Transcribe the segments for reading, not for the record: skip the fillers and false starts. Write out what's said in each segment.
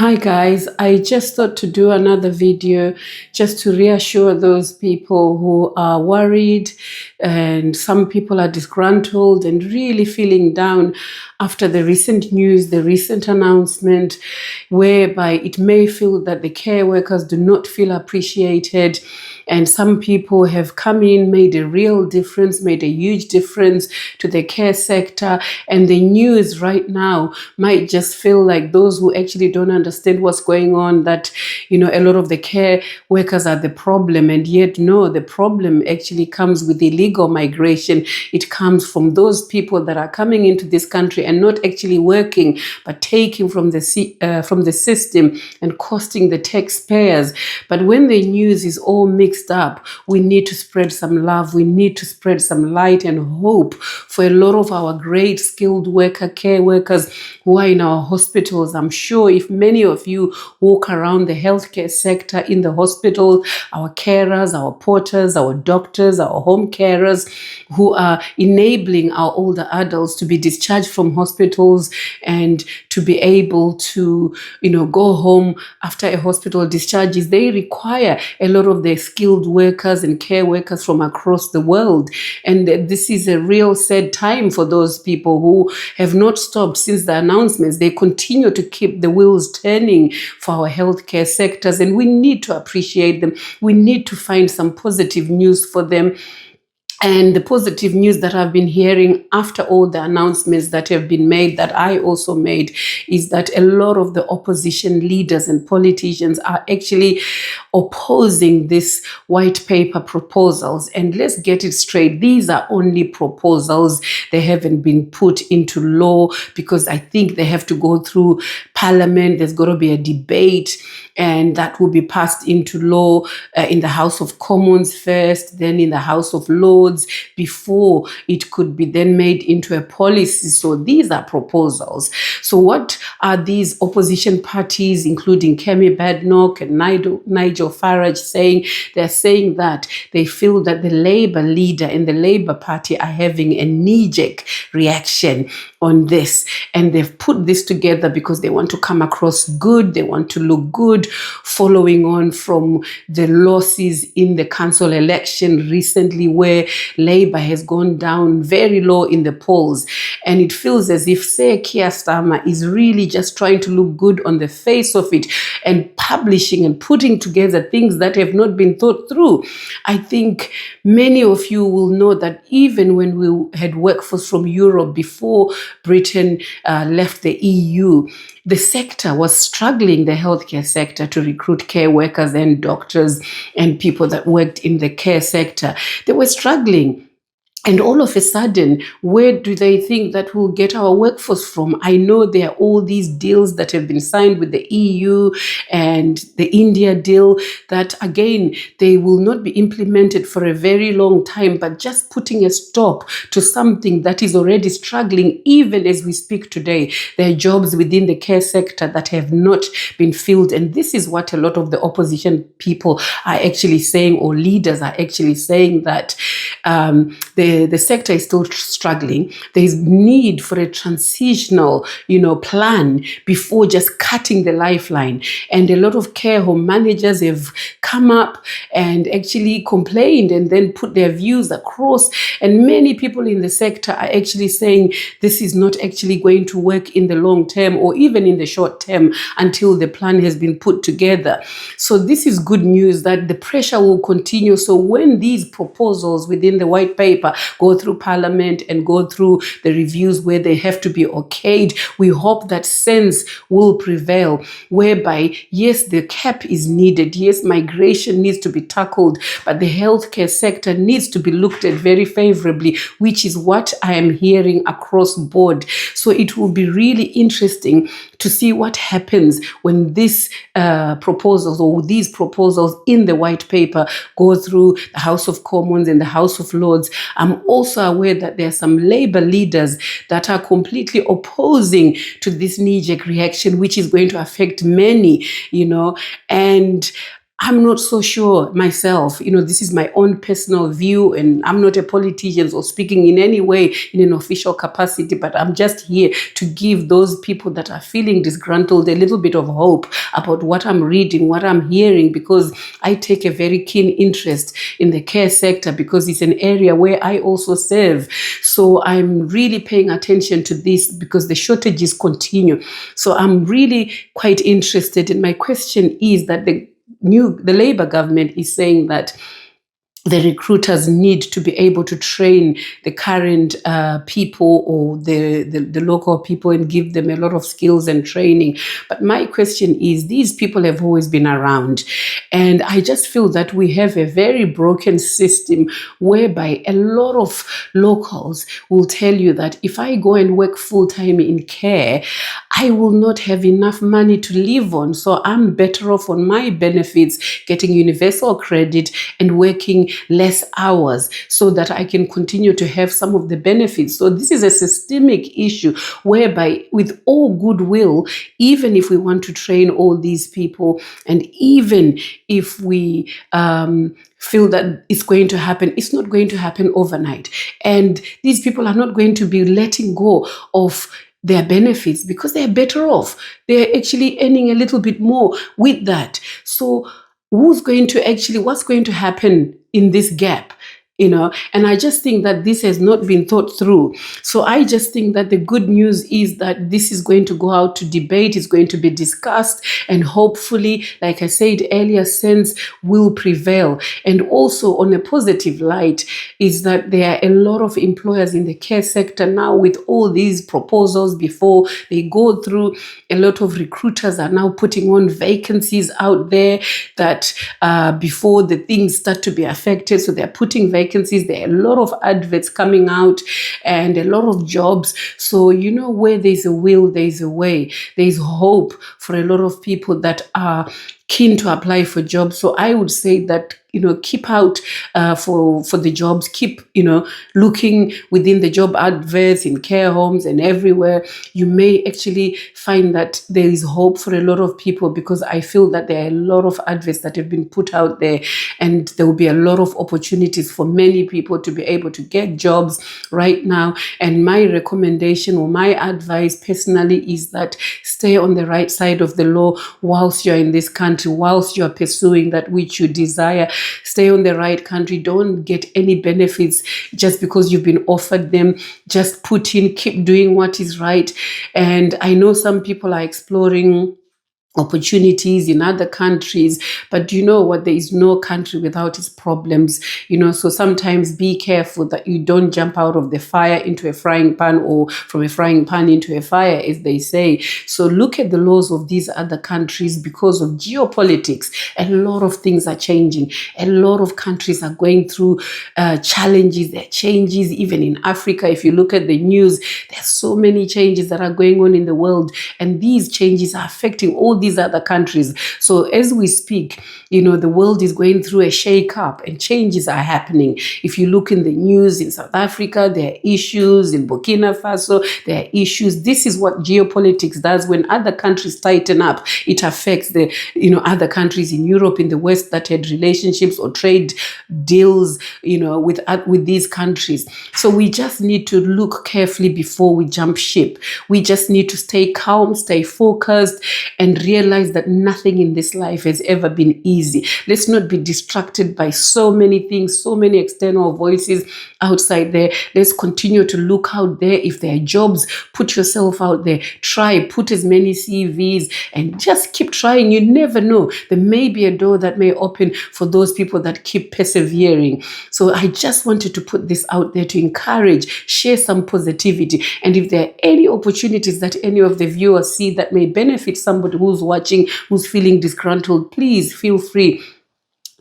Hi guys, I just thought to do another video just to reassure those people who are worried, and some people are disgruntled and really feeling down after the recent news, the recent announcement, whereby it may feel that the care workers do not feel appreciated. And some people have come in, made a real difference, made a huge difference to the care sector. And the news right now might just feel like those who actually don't understand what's going on, that, a lot of the care workers are the problem. And yet, no, the problem actually comes with illegal migration. It comes from those people that are coming into this country and not actually working, but taking from the system and costing the taxpayers. But when the news is all mixed up, we need to spread some love. We need to spread some light and hope for a lot of our great skilled care workers who are in our hospitals. I'm sure if many of you walk around the healthcare sector in the hospital, our carers, our porters, our doctors, our home carers, who are enabling our older adults to be discharged from hospitals and to be able to, go home after a hospital discharges, they require a lot of the skilled workers and care workers from across the world. And this is a real sad time for those people who have not stopped since the announcements. They continue to keep the wheels turning for our healthcare sectors, and we need to appreciate them. We need to find some positive news for them. And the positive news that I've been hearing after all the announcements that have been made, that I also made, is that a lot of the opposition leaders and politicians are actually opposing this white paper proposals. And let's get it straight. These are only proposals. They haven't been put into law because I think they have to go through Parliament. There's got to be a debate, and that will be passed into law in the House of Commons first, then in the House of Lords, before it could be then made into a policy. So these are proposals. So what are these opposition parties, including Kemi Badenoch and Nigel Farage, saying? They're saying that they feel that the Labour leader and the Labour Party are having a knee-jerk reaction on this. And they've put this together because they want to come across good, they want to look good, following on from the losses in the council election recently, where Labour has gone down very low in the polls. And it feels as if, say, Keir Starmer is really just trying to look good on the face of it and publishing and putting together things that have not been thought through. I think many of you will know that even when we had workforce from Europe before Britain left the EU, the sector was struggling, the healthcare sector, to recruit care workers and doctors and people that worked in the care sector. They were struggling. And all of a sudden, where do they think that we'll get our workforce from? I know there are all these deals that have been signed with the EU and the India deal that, again, they will not be implemented for a very long time, but just putting a stop to something that is already struggling, even as we speak today. There are jobs within the care sector that have not been filled. And this is what a lot of the opposition people are actually saying, or leaders are actually saying, that the sector is still struggling. There is need for a transitional, plan before just cutting the lifeline. And a lot of care home managers have come up and actually complained and then put their views across. And many people in the sector are actually saying this is not actually going to work in the long term or even in the short term until the plan has been put together. So this is good news that the pressure will continue. So when these proposals within the white paper go through Parliament and go through the reviews where they have to be okayed, we hope that sense will prevail, whereby, yes, the cap is needed. Yes, migration needs to be tackled, but the healthcare sector needs to be looked at very favorably, which is what I am hearing across board. So it will be really interesting to see what happens when these proposals in the white paper go through the House of Commons and the House of Lords. I'm also aware that there are some Labour leaders that are completely opposing to this knee-jerk reaction, which is going to affect many, and I'm not so sure myself. This is my own personal view, and I'm not a politician or speaking in any way in an official capacity, but I'm just here to give those people that are feeling disgruntled a little bit of hope about what I'm reading, what I'm hearing, because I take a very keen interest in the care sector because it's an area where I also serve. So I'm really paying attention to this because the shortages continue. So I'm really quite interested. And my question is that the Labour government is saying that the recruiters need to be able to train the current people or the local people and give them a lot of skills and training. But my question is, these people have always been around. And I just feel that we have a very broken system whereby a lot of locals will tell you that if I go and work full-time in care, I will not have enough money to live on. So I'm better off on my benefits, getting universal credit and working less hours so that I can continue to have some of the benefits. So this is a systemic issue whereby, with all goodwill, even if we want to train all these people, and even if we feel that it's going to happen, it's not going to happen overnight. And these people are not going to be letting go of their benefits because they're better off. They're actually earning a little bit more with that. So what's going to happen in this gap? And I just think that this has not been thought through. So I just think that the good news is that this is going to go out to debate, it's going to be discussed, and hopefully, like I said earlier, sense will prevail. And also, on a positive light, is that there are a lot of employers in the care sector now with all these proposals before they go through. A lot of recruiters are now putting on vacancies out there that before the things start to be affected. So they're putting vacancies. There are a lot of adverts coming out and a lot of jobs. So, where there's a will, there's a way. There's hope for a lot of people that are keen to apply for jobs. So I would say that, keep out for the jobs, keep, looking within the job adverts in care homes and everywhere. You may actually find that there is hope for a lot of people, because I feel that there are a lot of adverts that have been put out there, and there will be a lot of opportunities for many people to be able to get jobs right now. And my recommendation or my advice personally is that stay on the right side of the law whilst you're in this country, whilst you're pursuing that which you desire. Stay on the right country. Don't get any benefits just because you've been offered them. Just put in, keep doing what is right. And I know some people are exploring opportunities in other countries, but you know what, there is no country without its problems, so sometimes be careful that you don't jump out of the fire into a frying pan, or from a frying pan into a fire, as they say. So look at the laws of these other countries. Because of geopolitics, a lot of things are changing. A lot of countries are going through challenges. There are changes even in Africa. If you look at the news, there's so many changes that are going on in the world, and these changes are affecting all these other countries. So as we speak, the world is going through a shake-up and changes are happening. If you look in the news in South Africa, there are issues. In Burkina Faso, there are issues. This is what geopolitics does. When other countries tighten up, it affects the other countries in Europe, in the West, that had relationships or trade deals with these countries. So we just need to look carefully before we jump ship. We just need to stay calm, stay focused, and realize that nothing in this life has ever been easy. Let's not be distracted by so many things, so many external voices outside there. Let's continue to look out there. If there are jobs, put yourself out there. Try, put as many CVs, and just keep trying. You never know. There may be a door that may open for those people that keep persevering. So I just wanted to put this out there to encourage, share some positivity. And if there are any opportunities that any of the viewers see that may benefit somebody who's watching, who's feeling disgruntled, please feel free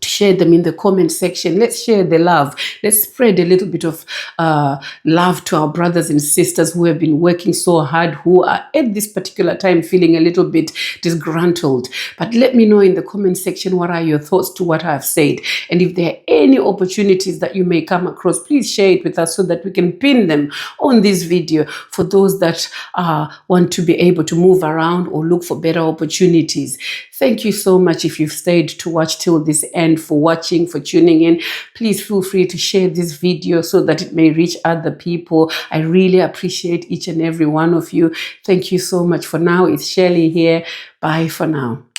to share them in the comment section. Let's share the love. Let's spread a little bit of love to our brothers and sisters who have been working so hard, who are at this particular time feeling a little bit disgruntled. But let me know in the comment section, what are your thoughts to what I've said? And if there are any opportunities that you may come across, please share it with us so that we can pin them on this video for those that want to be able to move around or look for better opportunities. Thank you so much if you've stayed to watch till this end, for watching, for tuning in. Please feel free to share this video so that it may reach other people. I really appreciate each and every one of you. Thank you so much. For now, it's Shirley here. Bye for now.